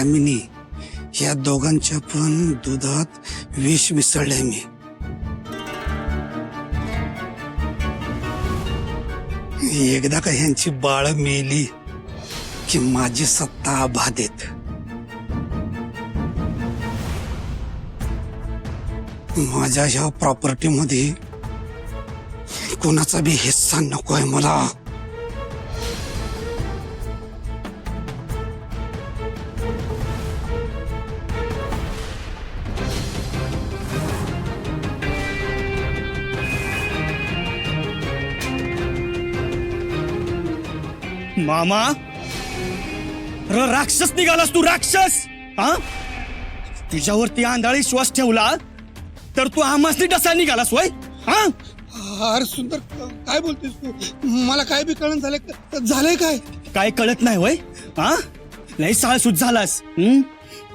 आम्ही या दोघांच्या पण दुधात विष मिसळलंय मी. एकदा का ह्यांची बाळ मेली की माझी सत्ता बाधेत. माझ्या ह्या प्रॉपर्टी मध्ये कोणाचा बी हिस्सा नकोय मला. मामा राक्षस निघालास तू, राक्षस. हा, तुझ्यावरती आंधळी श्वास ठेवला तर तू आमासनी डसा निघालास वय. हा, अरे सुंदर, काय बोलतेस तू? मला काय बी कळण झालंय काय? काय कळत नाही वय. हा, नाही साळसूट झालास.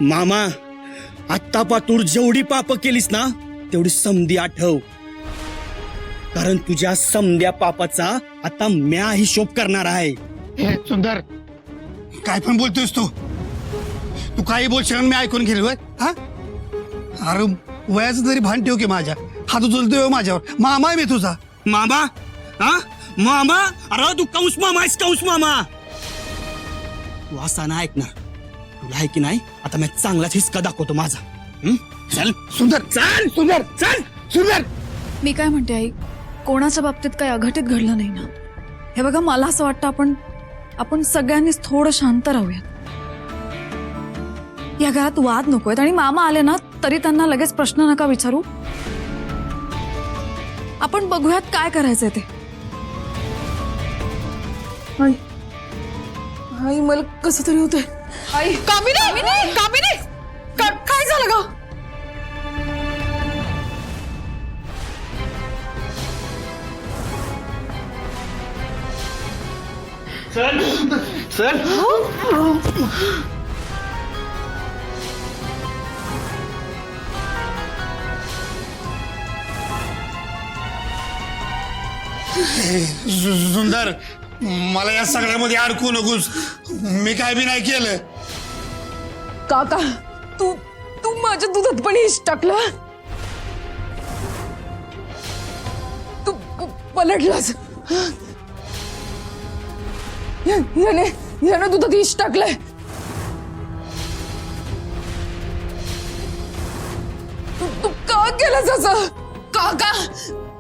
मामा, आत्तापातूर जेवढी पाप केलीस ना तेवढी समधी आठव, कारण तुझ्या समध्या पापाचा आता म्या हिशोब करणार आहे. हे सुंदर, काय पण बोलतोयस तू? तू काही बोलशील मी ऐकून घेईल वय. हा, अरे वयाचं तरी भान ठेव की माझ्या. हात उचलतोय माझ्यावर. मामा आहे मी तुझा. मामा, हा मामा, अरे तू कंस मामा आहेस, कंस मामा. तू असा ना ऐकणार. तुला आहे की नाही आता मी चांगलाच हिसका दाखवतो माझा. चल सुंदर, चल सुंदर, चल. सुंदर. मी काय म्हणते आई, कोणाच्या बाबतीत काही अघटित घडलं नाही ना. हे बघा, मला असं वाटतं आपण सगळ्यांनीच थोडं शांत राहूयात. या घरात वाद नकोय आणि मामा आले ना तरी त्यांना लगेच प्रश्न नका विचारू. आपण बघूयात काय करायचंय ते. आई मला कसं तरी होतंय. आई, कामिनी, कामिनी, काय झालं ग? चल चल. सुंदर, मला या सगळ्यामध्ये अडकू नकोस. मी काय बी नाही केलं. काका, तू माझ्या दुधात पण इष्ट टाकलं. तू पलटलास. याने दुधात इष्ट टाकलंय. तू का केलंस असं? काका,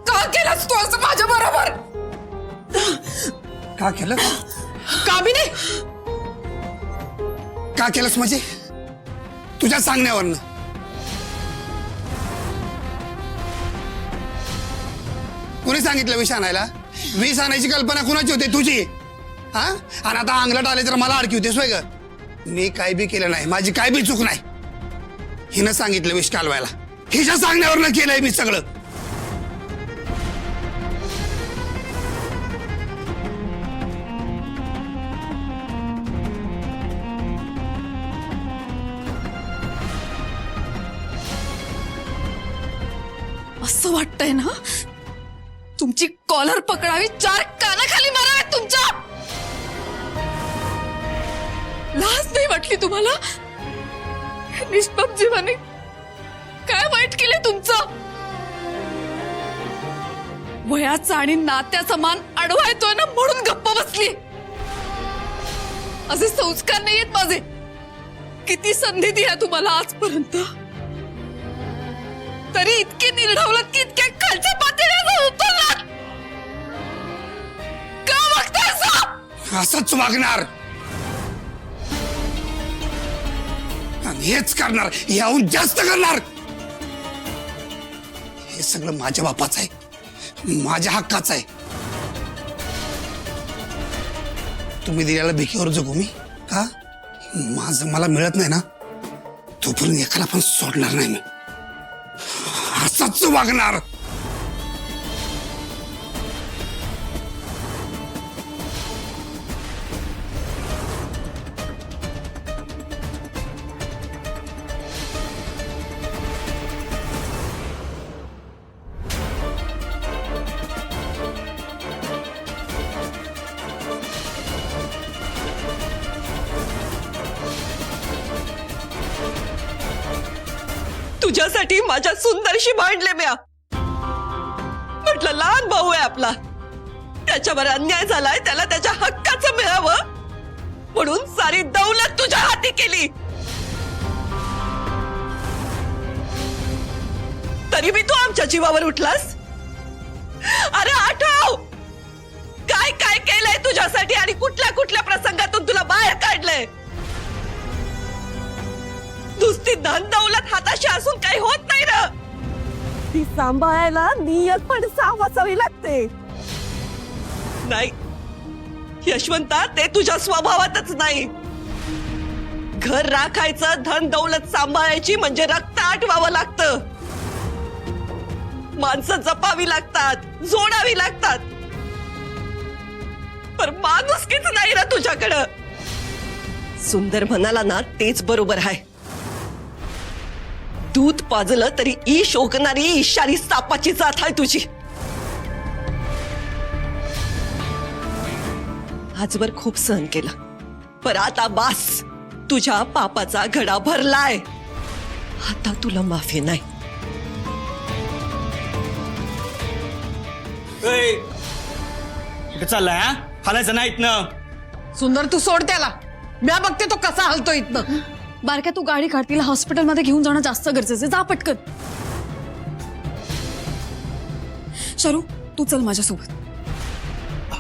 का केलंस तू असं माझ्या बरोबर? का केलं? कामिनी, का केलंस म्हणजे? तुझ्या सांगण्यावरनं. कोणी सांगितलं विष आणायला? विष आणायची कल्पना कुणाची होती? तुझी. हा, आणि आता अंगलट आले तर मला अडकी होतेस वय ग? मी काय बी केलं नाही, माझी काय बी चूक नाही. हिनं सांगितलं विष कालवायला. हिच्या सांगण्यावरनं केलंय मी सगळं. असं वाटतंय ना तुमची कॉलर पकडावी, 4 कानाखाली माराव्यात तुमच्या. लाज नाही वाटली तुम्हाला? निष्पाप जीवाने काय वाईट केले तुमचं? वयाचा आणि नात्याचा मान अडवा येतोय ना म्हणून गप्प बसली. असे संस्कार नाही आहेत माझे. किती संधी दिल्या तुम्हाला आजपर्यंत, तरी इतके निर्ढावलात की इतक्या खालच्या पातळीवर उतरलात. का वागताय असं? असंच वागणार आणि हेच करणार, याहून जास्त करणार. हे सगळं माझ्या बापाचं आहे, माझ्या हक्काचं आहे. तुम्ही दिलेल्या भिकेवर जगू मी का? माझं मला मिळत नाही ना तोपर्यंत एकाला पण सोडणार नाही मी. असंच वागणार. तुझ्यासाठी माझ्या सुंदरशी भांडले म्या. म्हटलं लहान भाऊ आहे आपला, त्याच्यावर अन्याय झालाय, त्याला त्याच्या हक्काचं मिळावं म्हणून सारी दौलत तुझ्या हाती केली. तरी बी तू आमच्या जीवावर उठलास. अरे आठव, काय काय केलंय तुझ्यासाठी आणि कुठल्या कुठल्या प्रसंगातून तुला बाहेर काढलंय. नुसती धन दौलत हाताशी असून काही होत नाही ना. ती सांभाळायला नियत पण सावासावी लागते. नाही यशवंता, ते तुझ्या स्वभावातच नाही. घर राखायचं, धन दौलत सांभाळायची म्हणजे रक्त आटवावं लागतं. माणसं जपावी लागतात, जोडावी लागतात. पण माणुसकीच नाही ना तुझ्याकडं. सुंदर म्हणाला ना तेच बरोबर आहे. दूध पाजलं तरी ईश ओकणारी इशारी सापाची जात आहे तुझी. आजवर खूप सहन केलं, पण आता बास. तुझ्या पापाचा घडा भरलाय. आता तुला माफी नाही. कुठे चाललाय हा? हालायचं नाही इथनं. सुंदर तू सोड त्याला, म्या बघते तो कसा हलतो इथनं. बारक्या, तू गाडी काढ, तिला हॉस्पिटलमध्ये घेऊन जाणं जास्त गरजेचं आहे. जा पटकन. शरू, तू चल माझ्यासोबत.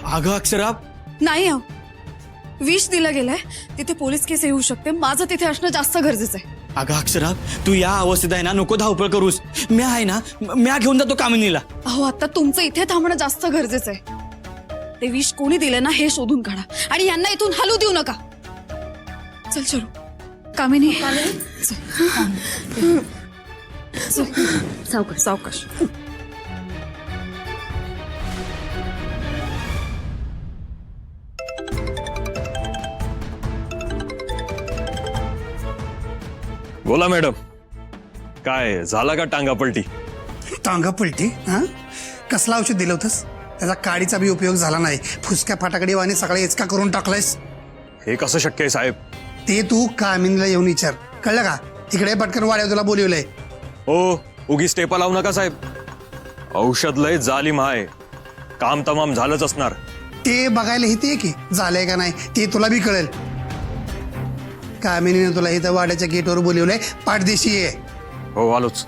अगं अक्षरा, नाही हो, विष दिलं गेलंय, तिथे पोलीस केस येऊ शकते. माझं तिथे असणं जास्त गरजेचं आहे. अगं अक्षरा, तू या अवस्थेत आहे ना, नको धावपळ करूस. मी आहे ना, म्या घेऊन जातो कामिनीला. अहो, आता तुमचं इथे थांबणं जास्त गरजेचं आहे. ते विष कोणी दिलं ना हे शोधून काढा आणि यांना इथून हलू देऊ नका. चल शरू. कामिनी, सावकाश सावकाश. बोला मॅडम, काय झाला का टांगा पलटी? टांगा पलटी? हा, कसला औषध दिलं होतंस? त्याचा काडीचा बी उपयोग झाला नाही. फुसक्या फाटाकडी वाणी सकाळी इचका करून टाकलायस. हे कसं शक्य आहे साहेब? ते तू कामिनीला येऊन विचार, कळलं का? इकडे पटकन वाड्या तुला बोलवलंय. हो, उगीच टेपा लावू नका साहेब. औषध लय जालिम आहे, काम तमाम झालंच असणार. ते बघायला येते की झालंय का नाही ते तुला बी कळेल. कामिनीने तुला इथं वाड्याच्या गेटवर बोलवलंय, पाठदेशी आहे. हो आलोच.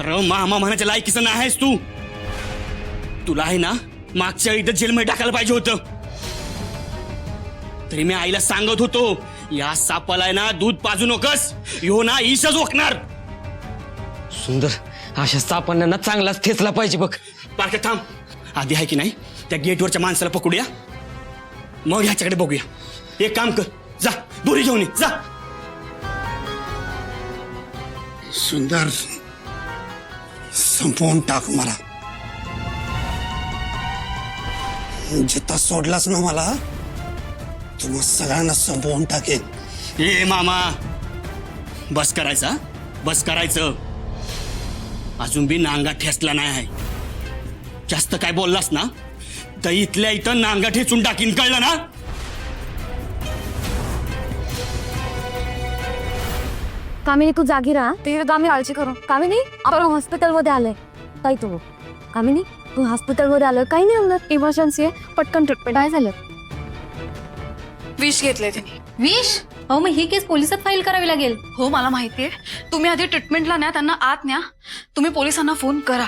अरे मामा म्हणायच्या लायकीचं नाही आहेस तू. तुला आहे ना, मागच्या इथं जेलमध्ये टाकायला पाहिजे होतं. तरी मी आईला सांगत होतो, या सापाला आहे ना दूध पाजू नकोस, यो ना ईशच ओकणार. सुंदर, अशा सापांना चांगलाच ठेचला पाहिजे बघ. पार्क थांब. आधी आहे की नाही, त्या गेटवरच्या माणसाला पकडूया, मग ह्याच्याकडे बघूया. एक काम कर, जा दोरी घेऊन ये, जा. सुंदर, संपवून टाक मला. जिथं सोडलास ना मला, तुम्हा सगळ्यांना संपवून टाकेन. ए मामा, बस करायचा, बस करायचं. अजून बी नांगा ठेचला नाही आहे. जास्त काय बोललास ना तर इथल्या इथं नांगा ठेचून टाकीन, कळलं ना? कामिनी तू जागी राहा. ते आम्ही काळजी करू. कामिनी आपण हॉस्पिटलमध्ये आलोय. काय तू कामिनी, तू हॉस्पिटलमध्ये आलोय. काही नाही होणार, इमर्जन्सी आहे, पटकन ट्रीटमेंट. काय झालं? विष घेतलंय त्यांनी. विष? हो, मग ही केस पोलिसात फाईल करावी लागेल. हो मला माहितीये. तुम्ही आधी ट्रीटमेंटला न्या, त्यांना आत न्या. तुम्ही पोलिसांना फोन करा.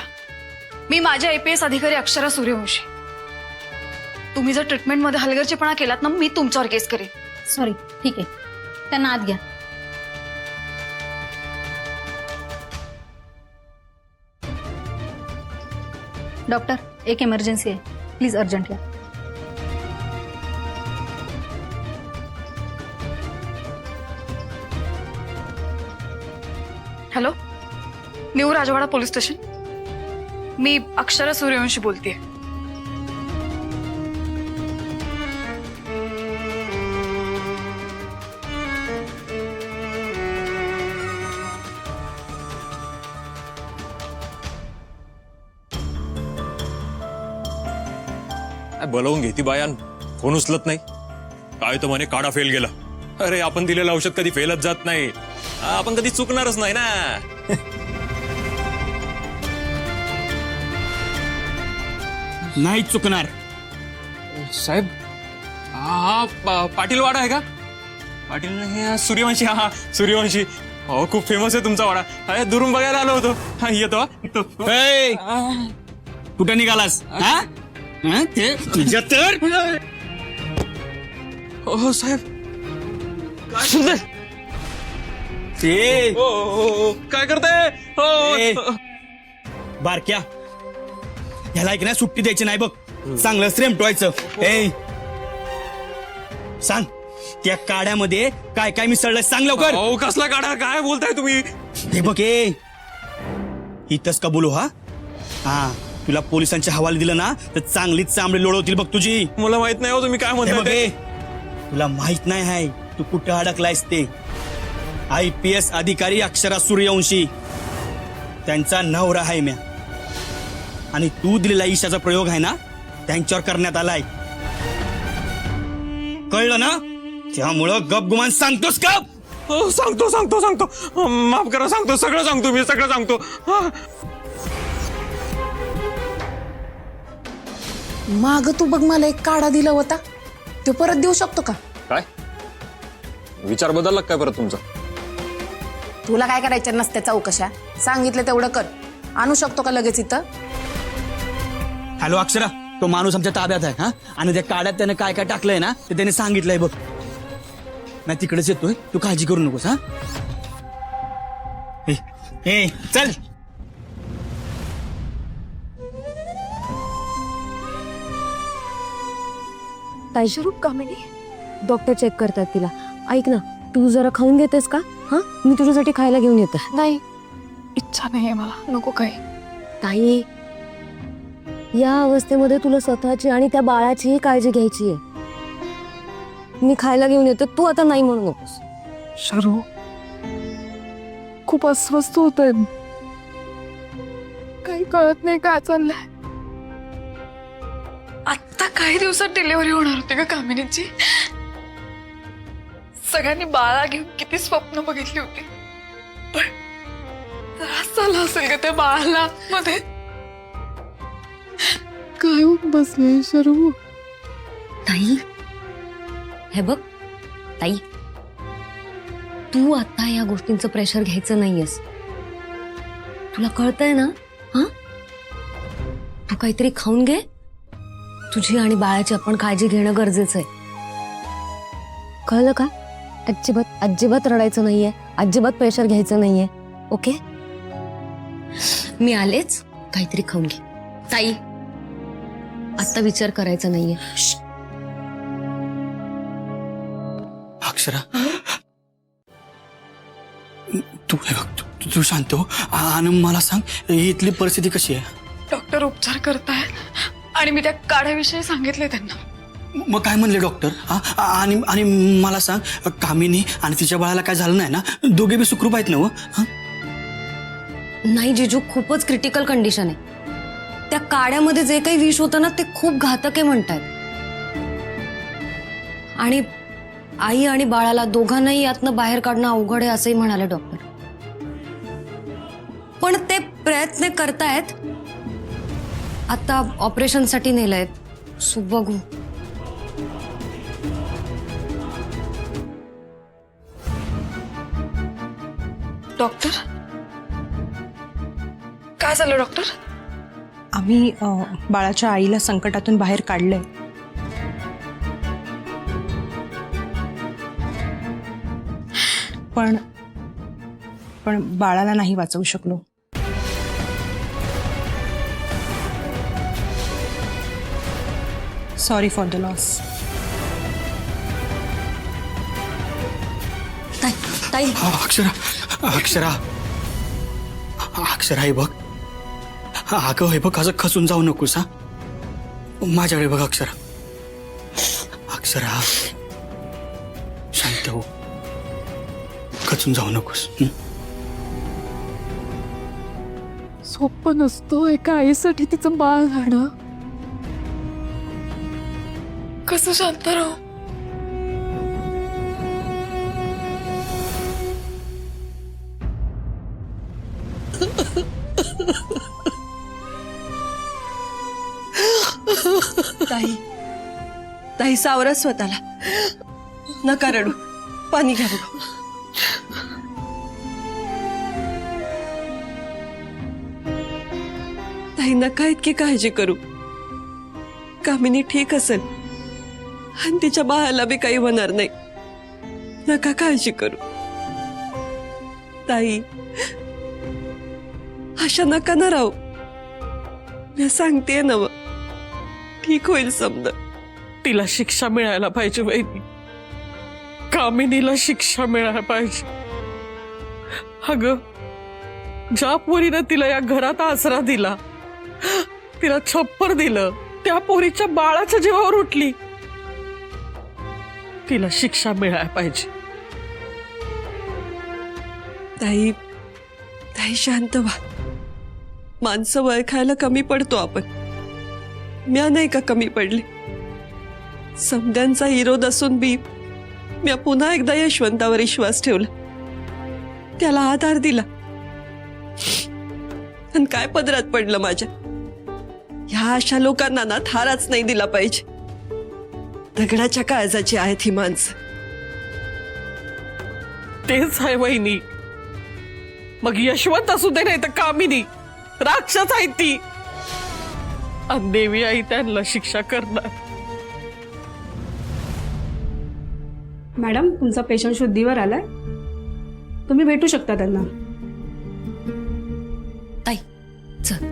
मी माझ्या APS अधिकारी अक्षरा सूर्यवंशी. तुम्ही जर ट्रीटमेंटमध्ये हलगर्जीपणा केलात ना, मी तुमच्यावर केस करेन. सॉरी, ठीक आहे, त्यांना आत घ्या. डॉक्टर, एक इमर्जन्सी आहे, प्लीज अर्जंट या. हॅलो, न्यू राजवाडा पोलीस स्टेशन. मी अक्षरा सूर्यवंशी बोलतेय. बोलवून घेती बायान, फोन उचलत नाही. काय तर म्हणे काढा फेल गेला. अरे आपण दिलेलं औषध कधी फेलच जात नाही. आपण कधी चुकणारच नाही ना. नाही चुकणार. साहेब, हा पाटील वाडा आहे का? पाटील हे सूर्यवंशी. हा सूर्यवंशी. हो, खूप फेमस आहे तुमचा वाडा. अरे दुरून बघायला आलो होतो. हा येतो. ए, कुठं निघालास? हा? हा? ते तुझ्या तर हो साहेब. सुंदर ते काय करताय? ए, हो बारक्या, ह्याला ऐक ना, सुट्टी द्यायची नाही बघ. चांगलं रेमटवायचं. ए, सांग त्या काड्यामध्ये काय काय मिसळलंय, सांग लवकर. अहो, कसला काढा? काय बोलताय तुम्ही? हे बघ, ए इथंच का बोलू? हा, तुला पोलिसांच्या हवाले दिलं ना तर चांगलीच चांबडी लोळवतील बघ तुझी. मला माहित नाही हो तुम्ही काय हे बघ, म्हणताय ए, ते. तुला माहित नाही आहे तू कुठं अडकलायस ते. IPS अधिकारी अक्षरा सूर्यवंशी, त्यांचा नवरा आहे म्या. आणि तू दिलेला ईशाचा प्रयोग आहे ना, त्यांच्यावर करण्यात आलाय. कळलं ना? त्यामुळं गपगुमान सांगतोस का? हो, सांगतो. माफ करा, सांगतो. सगळं सांगतो मी, सगळं सांगतो. हा. माग तू बघ मला एक काढा दिला होता, तो परत देऊ शकतो का? काय विचार बदलला काय परत तुमचा? तुला काय करायचं नसते चौकशा, सांगितलं तेवढं कर. आणू शकतो का लगेच इथं? हॅलो अक्षरा, तो माणूस आमच्या ताब्यात आहे. हा, आणि त्या काड्यात त्याने काय काय टाकलंय ना ते त्याने सांगितलंय बघ. नाही तिकडेच येतोय, तू काळजी करू नकोस. हा, ए, चल. ताईशरूप कामिनी, डॉक्टर चेक करतात तिला. ऐक ना, तू जरा खाऊन घेतेस का? हा, मी तुझ्यासाठी खायला घेऊन येते. नाही, इच्छा नाहीये मला, नको काही. ताई, या अवस्थेमध्ये तुला स्वतःची आणि त्या बाळाचीही काळजी घ्यायची आहे. मी खायला घेऊन येते, तू आता नाही म्हणू नकोस. शरू, खूप अस्वस्थ होत आहे. काही कळत नाही काय चाललंय. आत्ता काही दिवसात डिलिव्हरी होणार होती का कामिनीची? सगळ्यांनी बाळा घेऊन किती स्वप्न बघितली होती, पण त्रास झाला असेल का त्या बाळाला मध्ये? काय होऊन बसले शरू? ताई, हे बघ ताई, तू आता या गोष्टींचं प्रेशर घ्यायचं नाहीयेस. तुला कळतंय ना? हा, तू काहीतरी खाऊन घे. तुझी आणि बाळाची आपण काळजी घेणं गरजेचं आहे. कळलं का? अजिबात रडायचं नाहीये, अजिबात प्रेशर घ्यायचं नाहीये. ओके, मी आलेच, काहीतरी खाऊन घे. ताई, आता विचार करायचा नाहीये. अक्षरा, तू हे बघ, तू शांत हो आणि मला सांग इथली परिस्थिती कशी आहे? डॉक्टर उपचार करतायत आणि मी त्या काढ्याविषयी सांगितले त्यांना. मग काय म्हणले डॉक्टर? आणि मला सांग, कामिनी आणि तिच्या बाळाला काय झालं नाही ना? दोघे बी सुखरूप आहेत ना? व नाही जिजू, खूपच क्रिटिकल कंडिशन आहे. त्या काड्यामध्ये जे काही विष होतं ना ते खूप घातक आहे म्हणतात. आणि आई आणि बाळाला दोघांनाही यातनं बाहेर काढणं अवघड आहे असंही म्हणाले डॉक्टर. पण ते प्रयत्न करतायत. आता ऑपरेशनसाठी नेलंय, सो बघू. डॉक्टर, काय झालं डॉक्टर? आम्ही बाळाच्या आईला संकटातून बाहेर काढलंय. पण पण बाळाला नाही वाचवू शकलो. Sorry for the loss. ताई अक्षरा अक्षरा अक्षरा हे बघ. अगं हे बघ असं खचून जाऊ नकोस हा. माझ्याकडे बघ अक्षरा. अक्षरा शांत हो. खचून जाऊ नकोस. सोपं नसतो एका आईसाठी तिचं बाळ राहणं. कसं शांत राहू. ताई ताई सावरा स्वतःला. नका रडू. पाणी घ्या बघू. ताई नका इतकी काळजी करू. कामिनी ठीक असेल आणि तिच्या बाळाला बी काही होणार नाही. नका काळजी करू. ताई अशा नका ना राहू. मी सांगते ना ठीक होईल समजा. तिला शिक्षा मिळायला पाहिजे वहिनी. कामिनीला शिक्षा मिळायला पाहिजे. अगं ज्या पोरीनं तिला या घरात आसरा दिला, तिला छप्पर दिलं, त्या पोरीच्या बाळाच्या जीवावर उठली. तिला शिक्षा मिळायला पाहिजे. ताई ताई शांत व्हा. माणसं वळखायला कमी पडतो आपण. म्या नाही का कमी पडले. समद्यांचा विरोध असून बी म्या पुन्हा एकदा यशवंतावर विश्वास ठेवला. त्याला आधार दिला आणि काय पदरात पडलं माझ्या. ह्या अशा लोकांना ना थाराच नाही दिला पाहिजे. दगडाच्या काळजाची आहेत ही माणसं. तेच आहे वहिनी. मग यशवंत असू दे नाही तर कामिनी राक्षस आहे ती. आणि देवी आई त्यांना शिक्षा करणार. मॅडम तुमचा पेशंट शुद्धीवर आलाय. तुम्ही भेटू शकता त्यांना. ताई चल.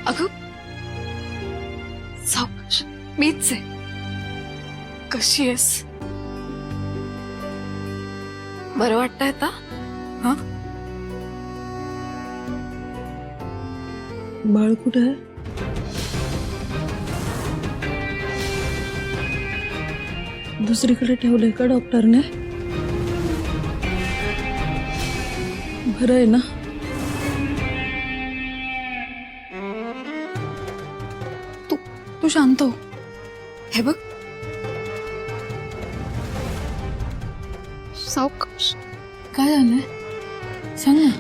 अगं सावकाश. मीच आहे. कशी आहेस? बरं वाटतंय आता? हा बाळ कुठे आहे? दुसरीकडे ठेवलंय का डॉक्टरने? बरं आहे ना? तू शांत हो. हे बघ सावकाश. काय झालंय सांग ना.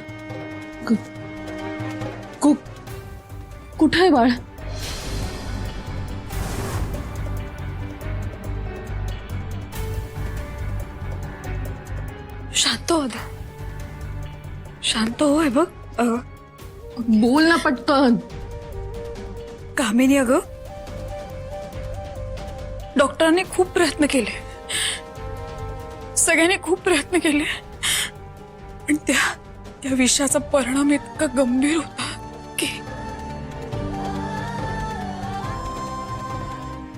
कुठं आहे बाळ? शांत हो दे. शांत हो. हे बघ बोल ना पटकन. कामिनी अगं डॉक्टरांनी खूप प्रयत्न केले. सगळ्यांनी खूप प्रयत्न केले पण त्या विषयाचा परिणाम इतका गंभीर होता की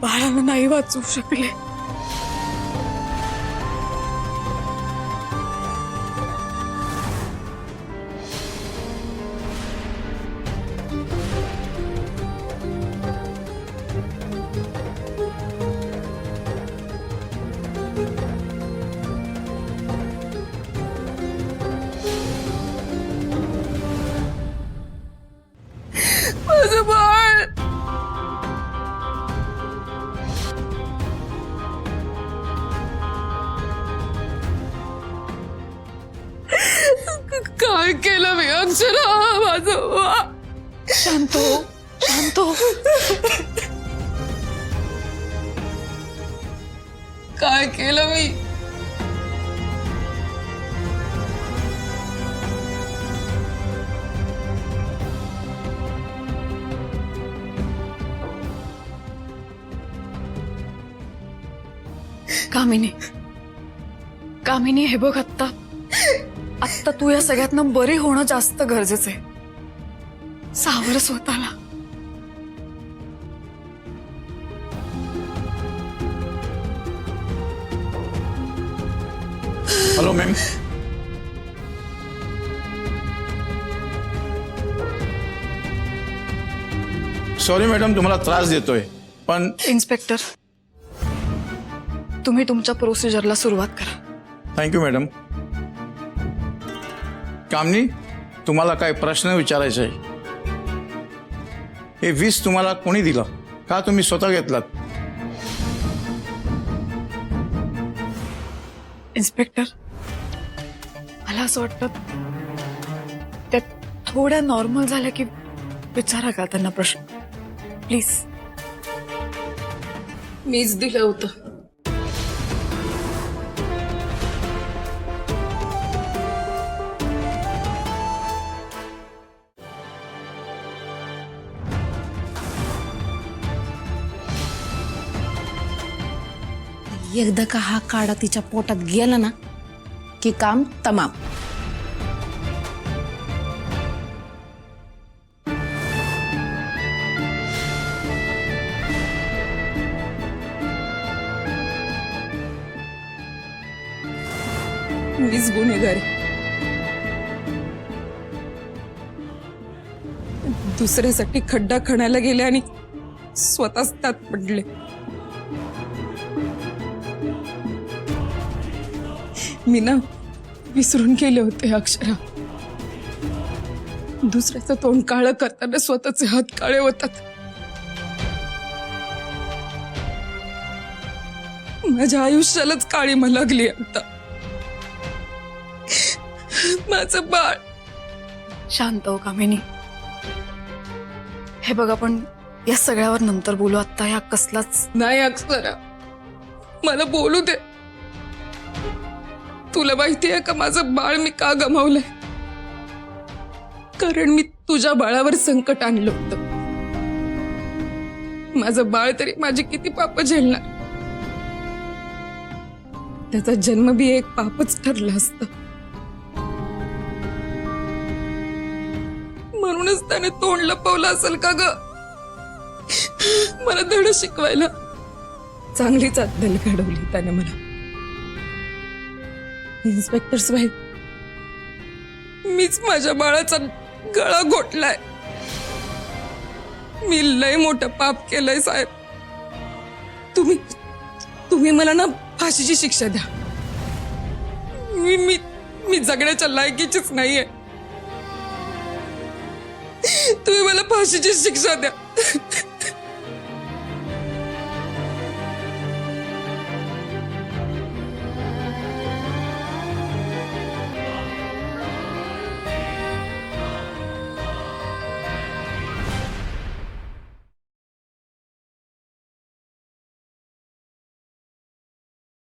बाळाला नाही वाचवू शकले. माझं बाळ. अक्षरा माझं शांत हो, शांत हो. काय केलं मी? कामिनी, कामिनी, हे बघ, आत्ता तू या सगळ्यातनं बरी होणं जास्त गरजेचं आहे. सावर स्वतःला. Hello ma'am. सॉरी मॅडम, तुम्हाला त्रास देतोय, पण इन्स्पेक्टर, तुम्ही तुमच्या प्रोसिजरला सुरुवात करा. Thank you madam. कामनी, तुम्हाला काय प्रश्न विचारायचा आहे? हे विष तुम्हाला कोणी दिलं? का तुम्ही स्वतः घेतलात? इन्स्पेक्टर, मला असं वाटतं त्या थोड्या नॉर्मल झाल्या की विचारा का त्यांना प्रश्न, प्लीज. मीच दिलं होतं. एकदा का हा काढा तिच्या पोटात गेला ना की काम तमाम. मीच गुन्हेगारी. दुसऱ्यासाठी खड्डा खणायला गेले आणि स्वतःच त्यात पडले. मी ना विसरून गेले होते अक्षरा. दुसऱ्याचं तोंड काळं करताना स्वतःचे हात काळे होतात. माझ्या आयुष्यालाच काळीमा लागली आता. माझं बाळ. शांत हो कामिनी. हे बघ, आपण या सगळ्यावर नंतर बोलू. आता या कसलाच नाही अक्षरा, मला बोलू दे. तुला माहिती आहे का माझं बाळ मी का गमावलंय? कारण मी तुझ्या बाळावर संकट आणलं होतं. माझं बाळ तरी माझी किती पाप झेलणार. त्याचा जन्म बी एक पापच ठरलं असतं. म्हणूनच त्याने तोंड लपवलं असेल का ग? मला धड शिकवायला. चांगलीच अद्दल घडवली त्याने मला. इन्स्पेक्टर साहेब, मीच माझ्या बाळाचा गळा घोटलाय. मी लय मोठं पाप केलंय साहेब. तुम्ही मला ना फाशीची शिक्षा द्या. मी जगण्याच्या लायकीचीच नाहीये. तुम्ही मला फाशीची शिक्षा द्या.